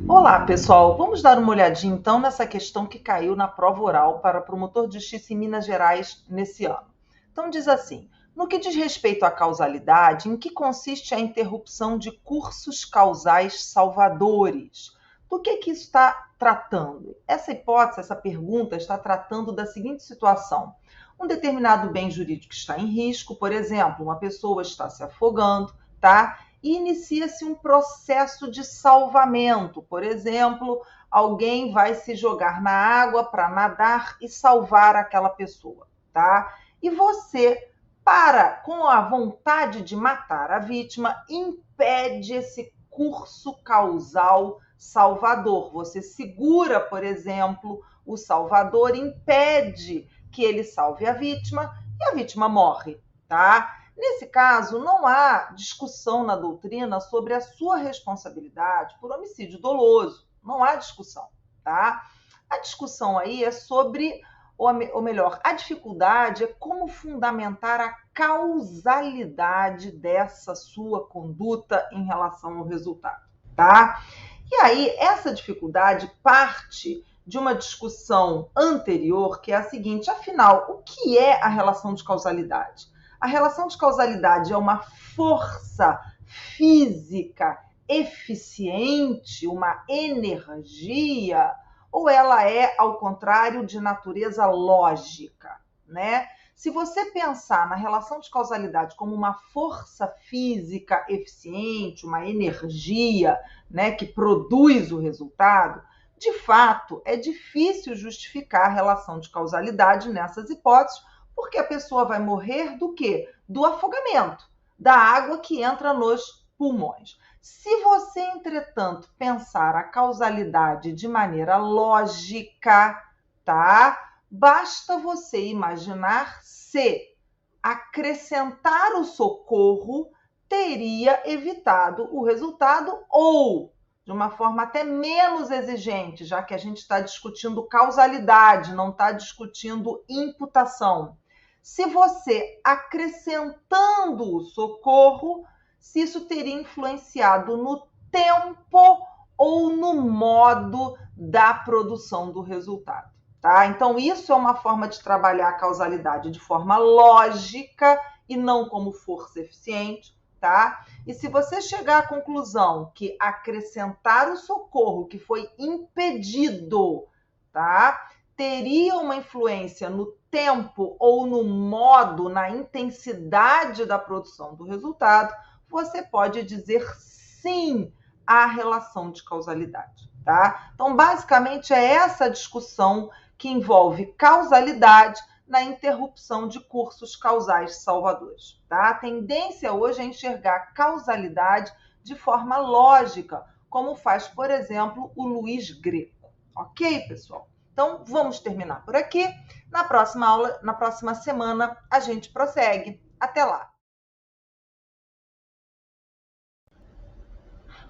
Olá, pessoal. Vamos dar uma olhadinha então nessa questão que caiu na prova oral para promotor de justiça em Minas Gerais nesse ano. Então diz assim: no que diz respeito à causalidade, em que consiste a interrupção de cursos causais salvadores? Do que isso está tratando? Essa hipótese, essa pergunta está tratando da seguinte situação: um determinado bem jurídico está em risco, por exemplo, uma pessoa está se afogando, tá? E inicia-se um processo de salvamento. Por exemplo, alguém vai se jogar na água para nadar e salvar aquela pessoa, tá? E você, com a vontade de matar a vítima, impede esse curso causal salvador. Você segura, por exemplo, o salvador, impede que ele salve a vítima e a vítima morre, tá? Nesse caso, não há discussão na doutrina sobre a sua responsabilidade por homicídio doloso. Não há discussão, tá? A discussão aí é sobre, ou melhor, a dificuldade é como fundamentar a causalidade dessa sua conduta em relação ao resultado, tá? E aí, essa dificuldade parte de uma discussão anterior, que é a seguinte: afinal, o que é a relação de causalidade? A relação de causalidade é uma força física eficiente, uma energia, ou ela é, ao contrário, de natureza lógica, né? Se você pensar na relação de causalidade como uma força física eficiente, uma energia, né, que produz o resultado, de fato, é difícil justificar a relação de causalidade nessas hipóteses, porque a pessoa vai morrer do quê? Do afogamento, da água que entra nos pulmões. Se você, entretanto, pensar a causalidade de maneira lógica, tá? Basta você imaginar se acrescentar o socorro teria evitado o resultado ou, de uma forma até menos exigente, já que a gente está discutindo causalidade, não está discutindo imputação. Se você acrescentando o socorro, se isso teria influenciado no tempo ou no modo da produção do resultado, tá? Então, isso é uma forma de trabalhar a causalidade de forma lógica e não como força eficiente, tá? E se você chegar à conclusão que acrescentar o socorro que foi impedido, tá, teria uma influência no tempo ou no modo, na intensidade da produção do resultado, você pode dizer sim à relação de causalidade, tá? Então, basicamente, é essa discussão que envolve causalidade na interrupção de cursos causais salvadores, tá? A tendência hoje é enxergar causalidade de forma lógica, como faz, por exemplo, o Luiz Greco. Ok, pessoal? Então, vamos terminar por aqui. Na próxima aula, na próxima semana, a gente prossegue. Até lá!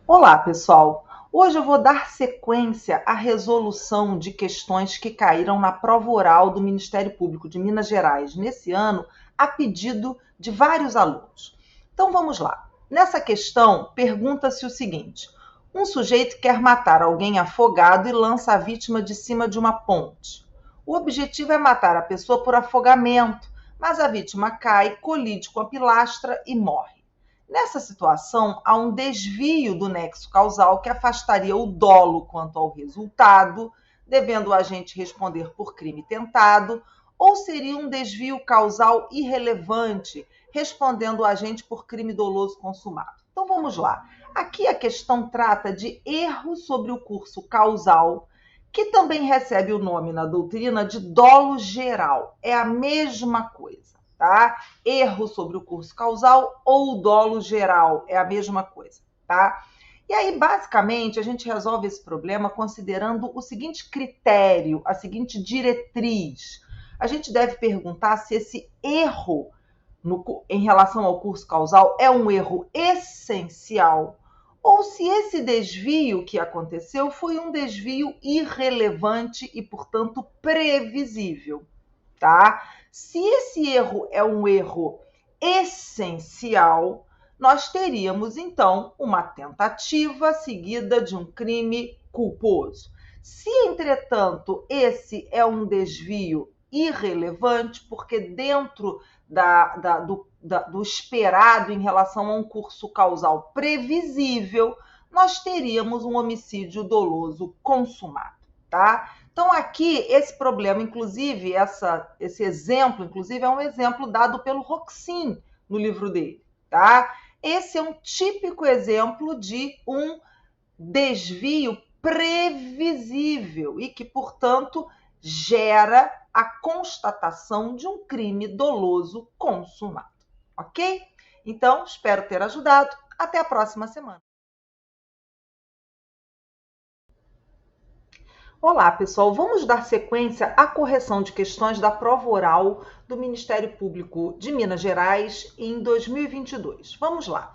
Olá, pessoal! Hoje eu vou dar sequência à resolução de questões que caíram na prova oral do Ministério Público de Minas Gerais nesse ano, a pedido de vários alunos. Então vamos lá. Nessa questão, pergunta-se o seguinte: um sujeito quer matar alguém afogado e lança a vítima de cima de uma ponte. O objetivo é matar a pessoa por afogamento, mas a vítima cai, colide com a pilastra e morre. Nessa situação, há um desvio do nexo causal que afastaria o dolo quanto ao resultado, devendo o agente responder por crime tentado, ou seria um desvio causal irrelevante, respondendo o agente por crime doloso consumado. Então vamos lá. Aqui a questão trata de erro sobre o curso causal, que também recebe o nome na doutrina de dolo geral. É a mesma coisa. Tá? Erro sobre o curso causal ou dolo geral, é a mesma coisa, tá? E aí, basicamente, a gente resolve esse problema considerando o seguinte critério, a seguinte diretriz. A gente deve perguntar se esse erro em relação ao curso causal é um erro essencial ou se esse desvio que aconteceu foi um desvio irrelevante e, portanto, previsível, tá? Se esse erro é um erro essencial, nós teríamos então uma tentativa seguida de um crime culposo. Se, entretanto, esse é um desvio irrelevante, porque dentro do esperado em relação a um curso causal previsível, nós teríamos um homicídio doloso consumado, tá? Então, aqui, esse problema, inclusive, esse exemplo, inclusive, é um exemplo dado pelo Roxin no livro dele, tá? Esse é um típico exemplo de um desvio previsível e que, portanto, gera a constatação de um crime doloso consumado, ok? Então, espero ter ajudado. Até a próxima semana. Olá, pessoal. Vamos dar sequência à correção de questões da prova oral do Ministério Público de Minas Gerais em 2022. Vamos lá.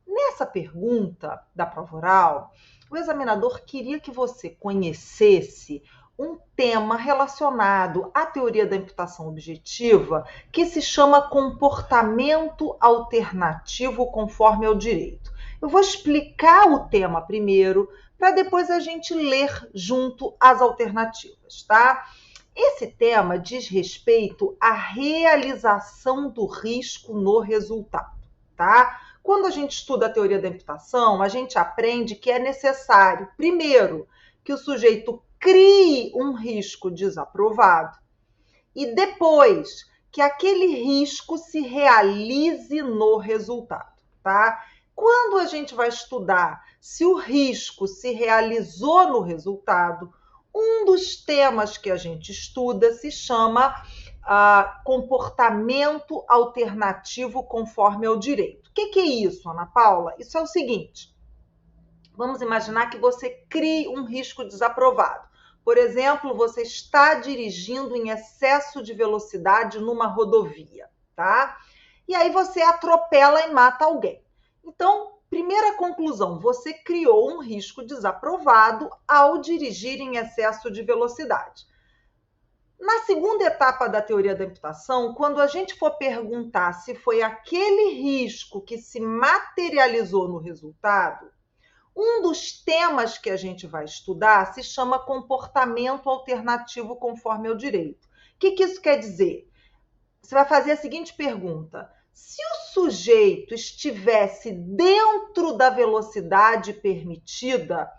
Nessa pergunta da prova oral, o examinador queria que você conhecesse um tema relacionado à teoria da imputação objetiva que se chama comportamento alternativo conforme ao direito. Eu vou explicar o tema primeiro, para depois a gente ler junto as alternativas, tá? Esse tema diz respeito à realização do risco no resultado, tá? Quando a gente estuda a teoria da imputação, a gente aprende que é necessário, primeiro, que o sujeito crie um risco desaprovado e depois que aquele risco se realize no resultado, tá? Quando a gente vai estudar se o risco se realizou no resultado, um dos temas que a gente estuda se chama comportamento alternativo conforme ao direito. O que é isso, Ana Paula? Isso é o seguinte: vamos imaginar que você crie um risco desaprovado. Por exemplo, você está dirigindo em excesso de velocidade numa rodovia, tá? E aí você atropela e mata alguém. Então, primeira conclusão, você criou um risco desaprovado ao dirigir em excesso de velocidade. Na segunda etapa da teoria da imputação, quando a gente for perguntar se foi aquele risco que se materializou no resultado, um dos temas que a gente vai estudar se chama comportamento alternativo conforme ao direito. O que isso quer dizer? Você vai fazer a seguinte pergunta: se o sujeito estivesse dentro da velocidade permitida,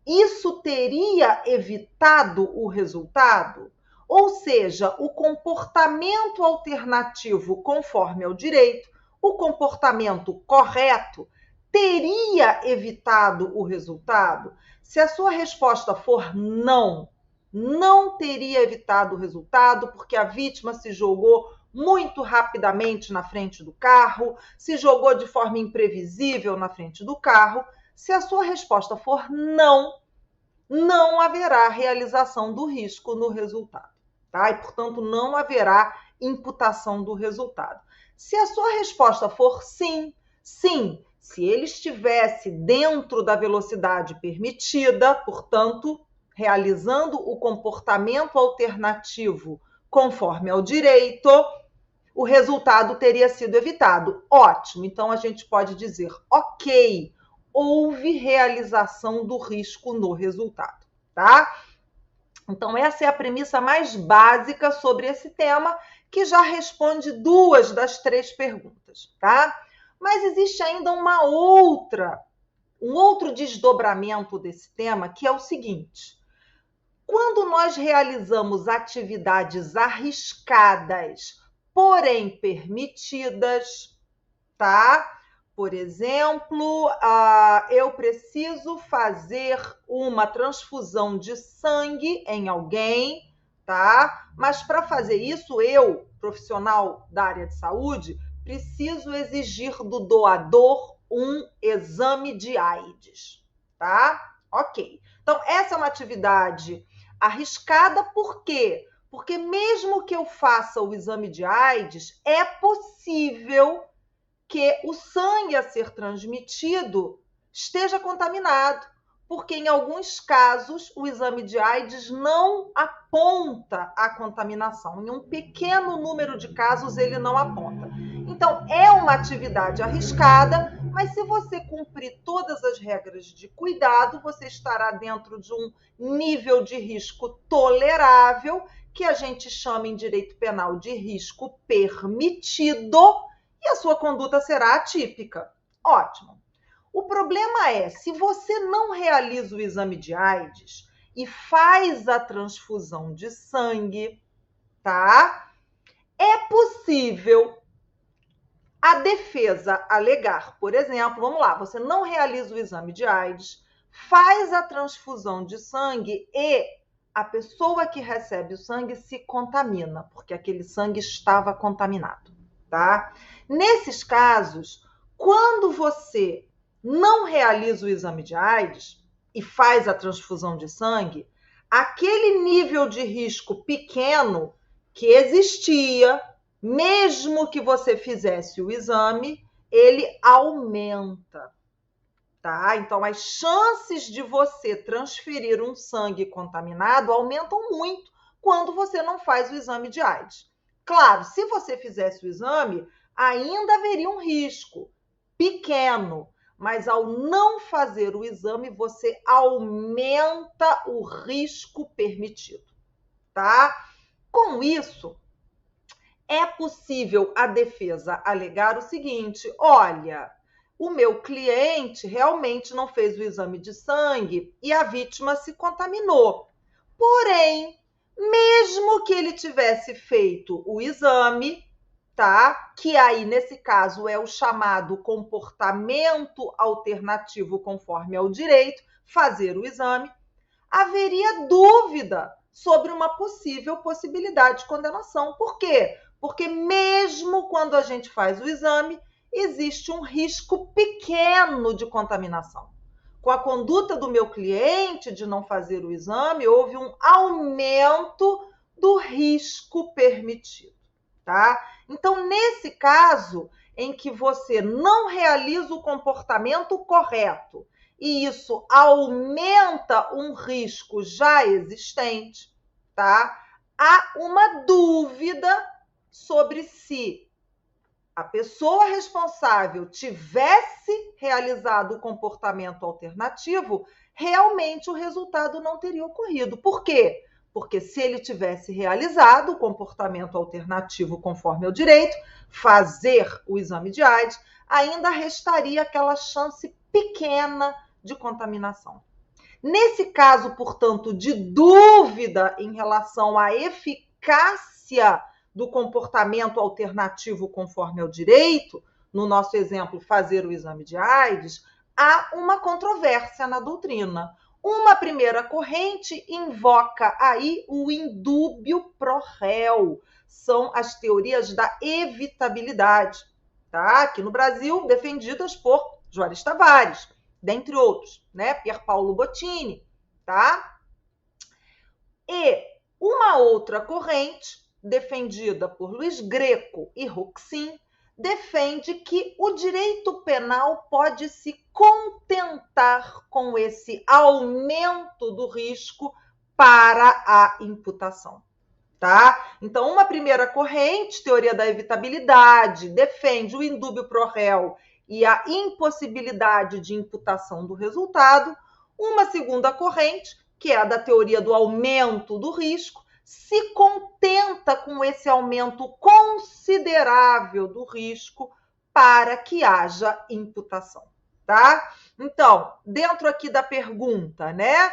isso teria evitado o resultado? Ou seja, o comportamento alternativo conforme ao direito, o comportamento correto, teria evitado o resultado? Se a sua resposta for não, não teria evitado o resultado, porque a vítima se jogou muito rapidamente na frente do carro, se jogou de forma imprevisível na frente do carro. Se a sua resposta for não, não haverá realização do risco no resultado, tá? E, portanto, não haverá imputação do resultado. Se a sua resposta for sim, sim, se ele estivesse dentro da velocidade permitida, portanto, realizando o comportamento alternativo conforme ao direito, o resultado teria sido evitado. Ótimo, então a gente pode dizer, ok, houve realização do risco no resultado, tá? Então essa é a premissa mais básica sobre esse tema, que já responde 2 das 3 perguntas, tá? Mas existe ainda um outro desdobramento desse tema, que é o seguinte: quando nós realizamos atividades arriscadas, porém permitidas, tá? Por exemplo, eu preciso fazer uma transfusão de sangue em alguém, tá? Mas para fazer isso, eu, profissional da área de saúde, preciso exigir do doador um exame de AIDS, tá? Ok. Então, essa é uma atividade arriscada, por quê? Porque mesmo que eu faça o exame de AIDS, é possível que o sangue a ser transmitido esteja contaminado, porque em alguns casos o exame de AIDS não aponta a contaminação. Em um pequeno número de casos ele não aponta. Então, é uma atividade arriscada, Mas se você cumprir todas as regras de cuidado, você estará dentro de um nível de risco tolerável, que a gente chama em direito penal de risco permitido, e a sua conduta será atípica. Ótimo. O problema é, se você não realiza o exame de AIDS e faz a transfusão de sangue, tá? É possível a defesa alegar, por exemplo, vamos lá, você não realiza o exame de AIDS, faz a transfusão de sangue e a pessoa que recebe o sangue se contamina, porque aquele sangue estava contaminado, tá? Nesses casos, quando você não realiza o exame de AIDS e faz a transfusão de sangue, aquele nível de risco pequeno que existia, mesmo que você fizesse o exame, ele aumenta, tá? Então, as chances de você transferir um sangue contaminado aumentam muito quando você não faz o exame de AIDS. Claro, se você fizesse o exame, ainda haveria um risco pequeno, mas ao não fazer o exame, você aumenta o risco permitido, tá? Com isso, é possível a defesa alegar o seguinte: olha, o meu cliente realmente não fez o exame de sangue e a vítima se contaminou. Porém, mesmo que ele tivesse feito o exame, tá? Que aí, nesse caso, é o chamado comportamento alternativo conforme ao direito, fazer o exame, haveria dúvida sobre uma possível possibilidade de condenação. Por quê? Porque mesmo quando a gente faz o exame, existe um risco pequeno de contaminação. Com a conduta do meu cliente de não fazer o exame, houve um aumento do risco permitido, tá? Então, nesse caso em que você não realiza o comportamento correto e isso aumenta um risco já existente, tá? Há uma dúvida sobre se a pessoa responsável tivesse realizado o comportamento alternativo, realmente o resultado não teria ocorrido. Por quê? Porque se ele tivesse realizado o comportamento alternativo conforme ao direito, fazer o exame de AIDS, ainda restaria aquela chance pequena de contaminação. Nesse caso, portanto, de dúvida em relação à eficácia do comportamento alternativo conforme ao direito, no nosso exemplo, fazer o exame de AIDS, há uma controvérsia na doutrina. Uma primeira corrente invoca aí o indúbio pro réu. São as teorias da evitabilidade, tá? Aqui no Brasil, defendidas por Juarez Tavares, dentre outros, né? Pier Paolo Bottini, tá? E uma outra corrente, defendida por Luiz Greco e Roxin, defende que o direito penal pode se contentar com esse aumento do risco para a imputação, tá? Então, uma primeira corrente, teoria da evitabilidade, defende o indúbio pro réu e a impossibilidade de imputação do resultado. Uma segunda corrente, que é a da teoria do aumento do risco, se contenta com esse aumento considerável do risco para que haja imputação, tá? Então, dentro aqui da pergunta, né?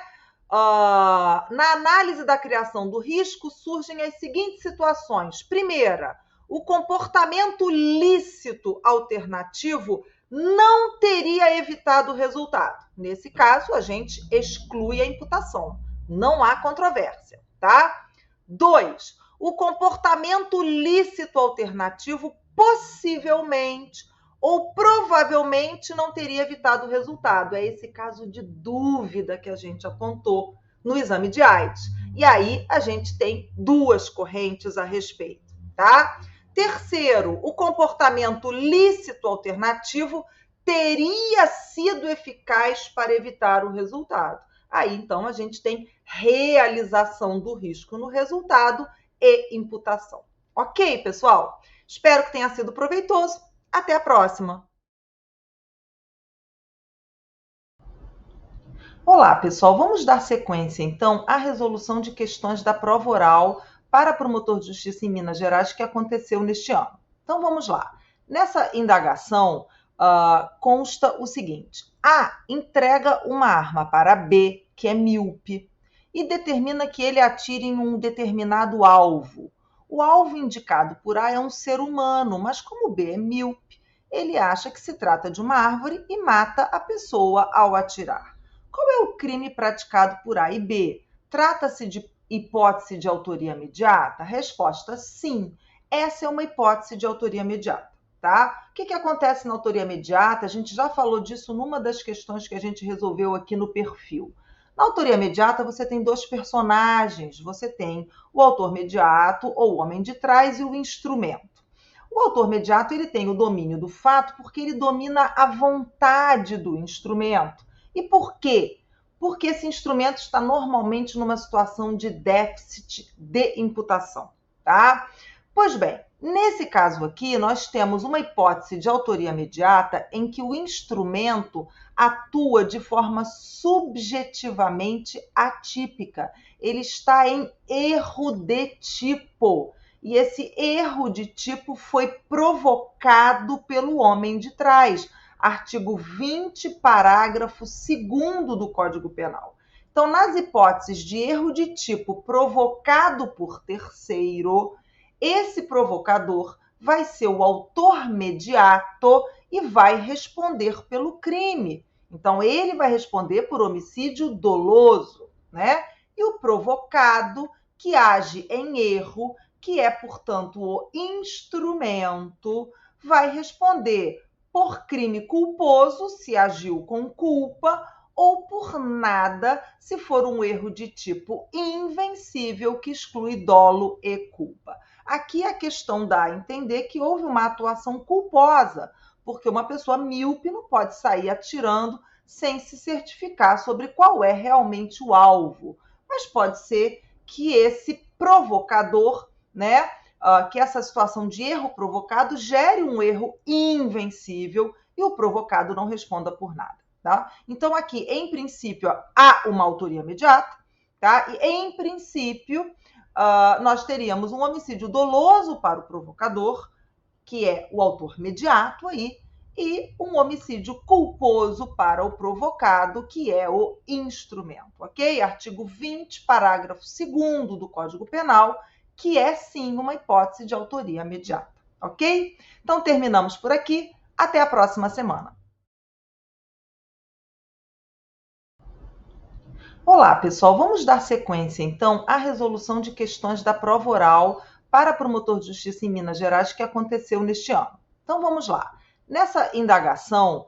Na análise da criação do risco surgem as seguintes situações. Primeira, o comportamento lícito alternativo não teria evitado o resultado. Nesse caso, a gente exclui a imputação. Não há controvérsia, tá? 2, o comportamento lícito alternativo possivelmente ou provavelmente não teria evitado o resultado. É esse caso de dúvida que a gente apontou no exame de AIDS. E aí a gente tem duas correntes a respeito, tá? Terceiro, o comportamento lícito alternativo teria sido eficaz para evitar o resultado. Aí, então, a gente tem realização do risco no resultado e imputação. Ok, pessoal? Espero que tenha sido proveitoso. Até a próxima! Olá, pessoal. Vamos dar sequência, então, à resolução de questões da prova oral para promotor de justiça em Minas Gerais que aconteceu neste ano. Então, vamos lá. Nessa indagação, consta o seguinte: A entrega uma arma para B, que é míope, e determina que ele atire em um determinado alvo. O alvo indicado por A é um ser humano, mas como B é míope, ele acha que se trata de uma árvore e mata a pessoa ao atirar. Qual é o crime praticado por A e B? Trata-se de hipótese de autoria imediata? Resposta: sim. Essa é uma hipótese de autoria imediata, tá? O que acontece na autoria imediata? A gente já falou disso numa das questões que a gente resolveu aqui no perfil. Na autoria imediata, você tem dois personagens. Você tem o autor imediato, ou o homem de trás, e o instrumento. O autor imediato, ele tem o domínio do fato porque ele domina a vontade do instrumento. E por quê? Porque esse instrumento está normalmente numa situação de déficit de imputação, tá? Pois bem, nesse caso aqui, nós temos uma hipótese de autoria imediata em que o instrumento atua de forma subjetivamente atípica. Ele está em erro de tipo. E esse erro de tipo foi provocado pelo homem de trás. Artigo 20, parágrafo 2º do Código Penal. Então, nas hipóteses de erro de tipo provocado por terceiro, esse provocador vai ser o autor mediato e vai responder pelo crime. Então, ele vai responder por homicídio doloso, né? E o provocado, que age em erro, que é, portanto, o instrumento, vai responder por crime culposo, se agiu com culpa, ou por nada, se for um erro de tipo invencível, que exclui dolo e culpa. Aqui a questão dá a entender que houve uma atuação culposa, porque uma pessoa míope não pode sair atirando sem se certificar sobre qual é realmente o alvo. Mas pode ser que esse provocador, né, que essa situação de erro provocado gere um erro invencível e o provocado não responda por nada, tá? Então, aqui, em princípio, há uma autoria imediata, tá? E, em princípio, nós teríamos um homicídio doloso para o provocador, que é o autor imediato aí, e um homicídio culposo para o provocado, que é o instrumento, ok? Artigo 20, parágrafo 2º do Código Penal, que é sim uma hipótese de autoria imediata, ok? Então terminamos por aqui. Até a próxima semana. Olá, pessoal. Vamos dar sequência, então, à resolução de questões da prova oral para promotor de justiça em Minas Gerais que aconteceu neste ano. Então, vamos lá. Nessa indagação,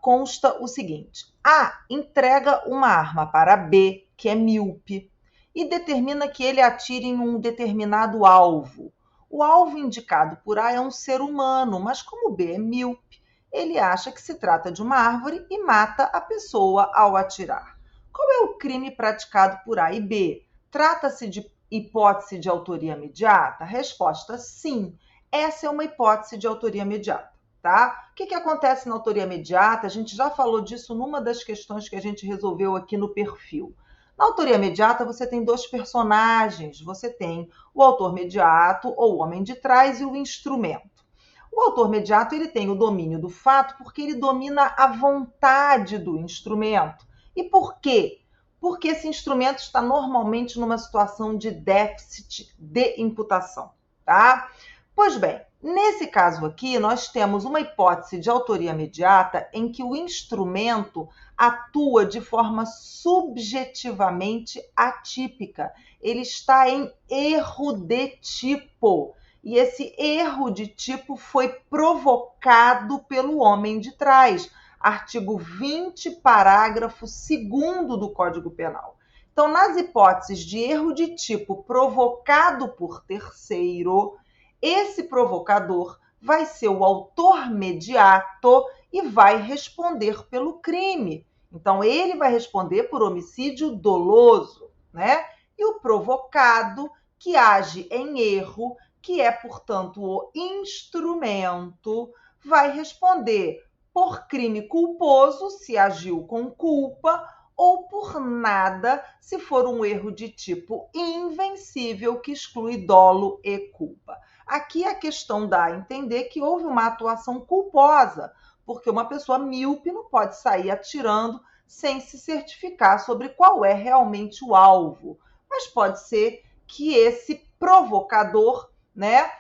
consta o seguinte: A entrega uma arma para B, que é míope, e determina que ele atire em um determinado alvo. O alvo indicado por A é um ser humano, mas como B é míope, ele acha que se trata de uma árvore e mata a pessoa ao atirar. Qual é o crime praticado por A e B? Trata-se de hipótese de autoria imediata? Resposta: sim. Essa é uma hipótese de autoria imediata, tá? O que acontece na autoria imediata? A gente já falou disso numa das questões que a gente resolveu aqui no perfil. Na autoria imediata, você tem dois personagens. Você tem o autor imediato, ou o homem de trás, e o instrumento. O autor imediato, ele tem o domínio do fato porque ele domina a vontade do instrumento. E por quê? Porque esse instrumento está normalmente numa situação de déficit de imputação, tá? Pois bem, nesse caso aqui, nós temos uma hipótese de autoria imediata em que o instrumento atua de forma subjetivamente atípica. Ele está em erro de tipo. E esse erro de tipo foi provocado pelo homem de trás. Artigo 20, parágrafo 2º do Código Penal. Então, nas hipóteses de erro de tipo provocado por terceiro, esse provocador vai ser o autor mediato e vai responder pelo crime. Então, ele vai responder por homicídio doloso, né? E o provocado, que age em erro, que é, portanto, o instrumento, vai responder por crime culposo, se agiu com culpa, ou por nada, se for um erro de tipo invencível que exclui dolo e culpa. Aqui a questão dá a entender que houve uma atuação culposa, porque uma pessoa míope não pode sair atirando sem se certificar sobre qual é realmente o alvo. Mas pode ser que esse provocador, né,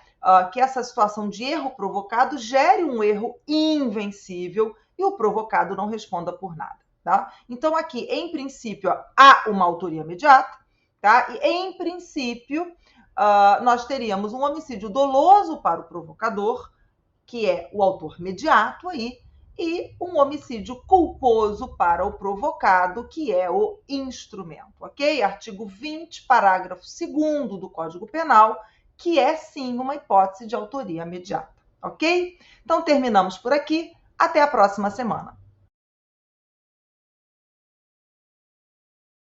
que essa situação de erro provocado gere um erro invencível e o provocado não responda por nada. Tá? Então, aqui, em princípio, há uma autoria imediata, tá? E, em princípio, nós teríamos um homicídio doloso para o provocador, que é o autor imediato aí, e um homicídio culposo para o provocado, que é o instrumento, ok? Artigo 20, parágrafo 2º do Código Penal, que é sim uma hipótese de autoria imediata, ok? Então terminamos por aqui, até a próxima semana.